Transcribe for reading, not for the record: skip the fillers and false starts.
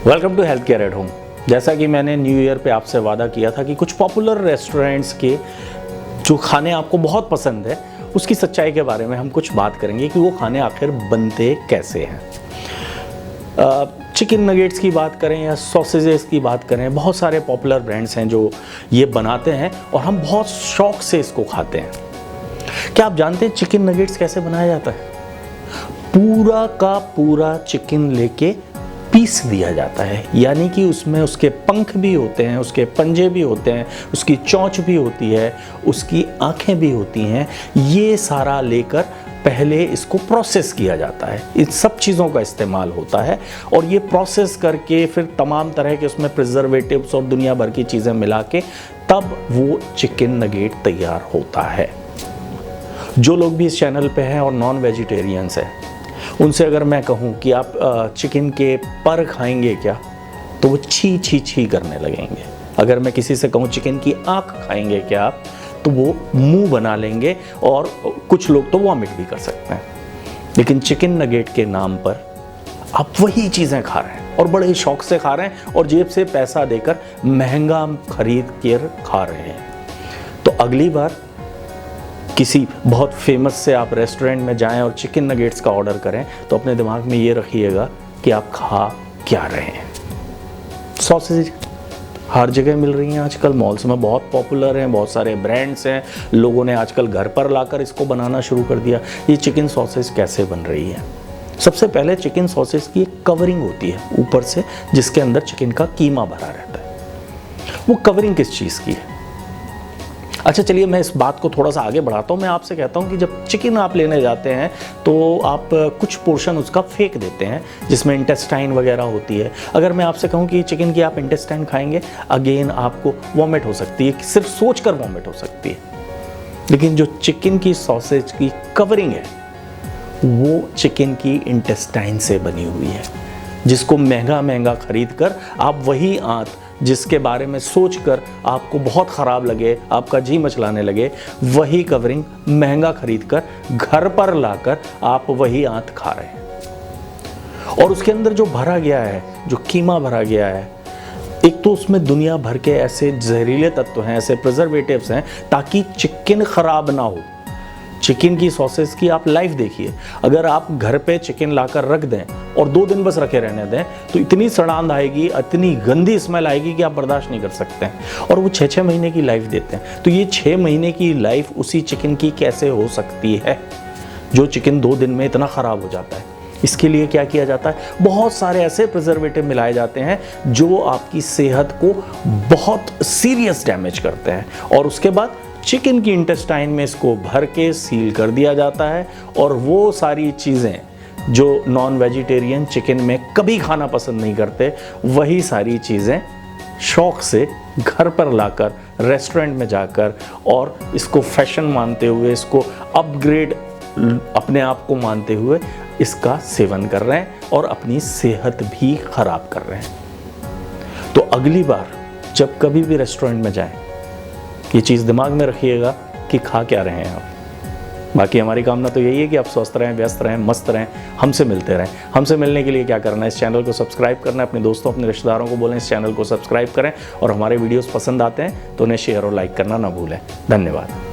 Welcome to health care at home. जैसा कि मैंने न्यू ईयर पे आपसे वादा किया था कि कुछ पॉपुलर रेस्टोरेंट्स के जो खाने आपको बहुत पसंद है उसकी सच्चाई के बारे में हम कुछ बात करेंगे कि वो खाने आखिर बनते कैसे हैं। चिकन नगेट्स की बात करें या सॉसेजेस की बात करें, बहुत सारे पॉपुलर ब्रांड्स हैं जो ये बनाते हैं और हम बहुत शौक से इसको खाते हैं। क्या आप जानते हैं चिकन नगेट्स कैसे बनाया जाता है? पूरा का पूरा चिकन लेके पीस दिया जाता है, यानी कि उसमें उसके पंख भी होते हैं, उसके पंजे भी होते हैं, उसकी चोंच भी होती है, उसकी आंखें भी होती हैं। ये सारा लेकर पहले इसको प्रोसेस किया जाता है। इन सब चीज़ों का इस्तेमाल होता है और ये प्रोसेस करके फिर तमाम तरह के उसमें प्रिजर्वेटिव्स और दुनिया भर की चीज़ें मिला के तब वो चिकन नगेट तैयार होता है। जो लोग भी इस चैनल पे हैं और नॉन वेजिटेरियंस हैं, उनसे अगर मैं कहूँ कि आप चिकन के पर खाएंगे क्या, तो वो छी छी छी करने लगेंगे। अगर मैं किसी से कहूँ चिकन की आँख खाएंगे क्या आप, तो वो मुंह बना लेंगे और कुछ लोग तो वॉमिट भी कर सकते हैं। लेकिन चिकन नगेट के नाम पर आप वही चीज़ें खा रहे हैं और बड़े शौक से खा रहे हैं और जेब से पैसा देकर महंगा खरीद कर खा रहे हैं। तो अगली बार किसी बहुत फेमस से आप रेस्टोरेंट में जाएं और चिकन नगेट्स का ऑर्डर करें तो अपने दिमाग में ये रखिएगा कि आप खा क्या रहे हैं। सॉसेज हर जगह मिल रही हैं आजकल, मॉल्स में बहुत पॉपुलर हैं, बहुत सारे ब्रांड्स हैं, लोगों ने आजकल घर पर लाकर इसको बनाना शुरू कर दिया। ये चिकन सॉसेज कैसे बन रही है? सबसे पहले चिकन सॉसेज की एक कवरिंग होती है ऊपर से, जिसके अंदर चिकन का कीमा भरा रहता है। वो कवरिंग किस चीज़ की है? अच्छा चलिए मैं इस बात को थोड़ा सा आगे बढ़ाता हूँ। मैं आपसे कहता हूँ कि जब चिकन आप लेने जाते हैं तो आप कुछ पोर्शन उसका फेंक देते हैं जिसमें इंटेस्टाइन वगैरह होती है। अगर मैं आपसे कहूँ कि चिकन की आप इंटेस्टाइन खाएंगे, अगेन आपको वॉमिट हो सकती है, सिर्फ सोच कर वॉमिट हो सकती है। लेकिन जो चिकन की सॉसेज की कवरिंग है वो चिकन की इंटेस्टाइन से बनी हुई है, जिसको महंगा महंगा खरीद कर आप वही आंत जिसके बारे में सोचकर आपको बहुत ख़राब लगे, आपका जी मचलाने लगे, वही कवरिंग महंगा खरीदकर घर पर लाकर आप वही आंत खा रहे हैं। और उसके अंदर जो भरा गया है, जो कीमा भरा गया है, एक तो उसमें दुनिया भर के ऐसे जहरीले तत्व हैं, ऐसे प्रिजर्वेटिव्स हैं ताकि चिकन ख़राब ना हो। चिकन की सॉसेज की आप लाइफ देखिए, अगर आप घर पे चिकन लाकर रख दें और 2 दिन बस रखे रहने दें तो इतनी सड़ांध आएगी, इतनी गंदी स्मेल आएगी कि आप बर्दाश्त नहीं कर सकते हैं। और वो 6-6 महीने की लाइफ देते हैं। तो ये 6 महीने की लाइफ उसी चिकन की कैसे हो सकती है जो चिकन 2 दिन में इतना ख़राब हो जाता है? इसके लिए क्या किया जाता है? बहुत सारे ऐसे प्रिजर्वेटिव मिलाए जाते हैं जो आपकी सेहत को बहुत सीरियस डैमेज करते हैं। और उसके बाद चिकन की इंटेस्टाइन में इसको भर के सील कर दिया जाता है और वो सारी चीज़ें जो नॉन वेजिटेरियन चिकन में कभी खाना पसंद नहीं करते, वही सारी चीज़ें शौक से घर पर लाकर रेस्टोरेंट में जाकर और इसको फैशन मानते हुए, इसको अपग्रेड अपने आप को मानते हुए इसका सेवन कर रहे हैं और अपनी सेहत भी खराब कर रहे हैं। तो अगली बार जब कभी भी रेस्टोरेंट में जाएं, ये चीज़ दिमाग में रखिएगा कि खा क्या रहे हैं आप। बाकी हमारी कामना तो यही है कि आप स्वस्थ रहें, व्यस्त रहें, मस्त रहें, हमसे मिलते रहें। हमसे मिलने के लिए क्या करना है? इस चैनल को सब्सक्राइब करना है, अपने दोस्तों, अपने रिश्तेदारों को बोलें इस चैनल को सब्सक्राइब करें और हमारे वीडियोस पसंद आते हैं तो उन्हें शेयर और लाइक करना ना भूलें। धन्यवाद।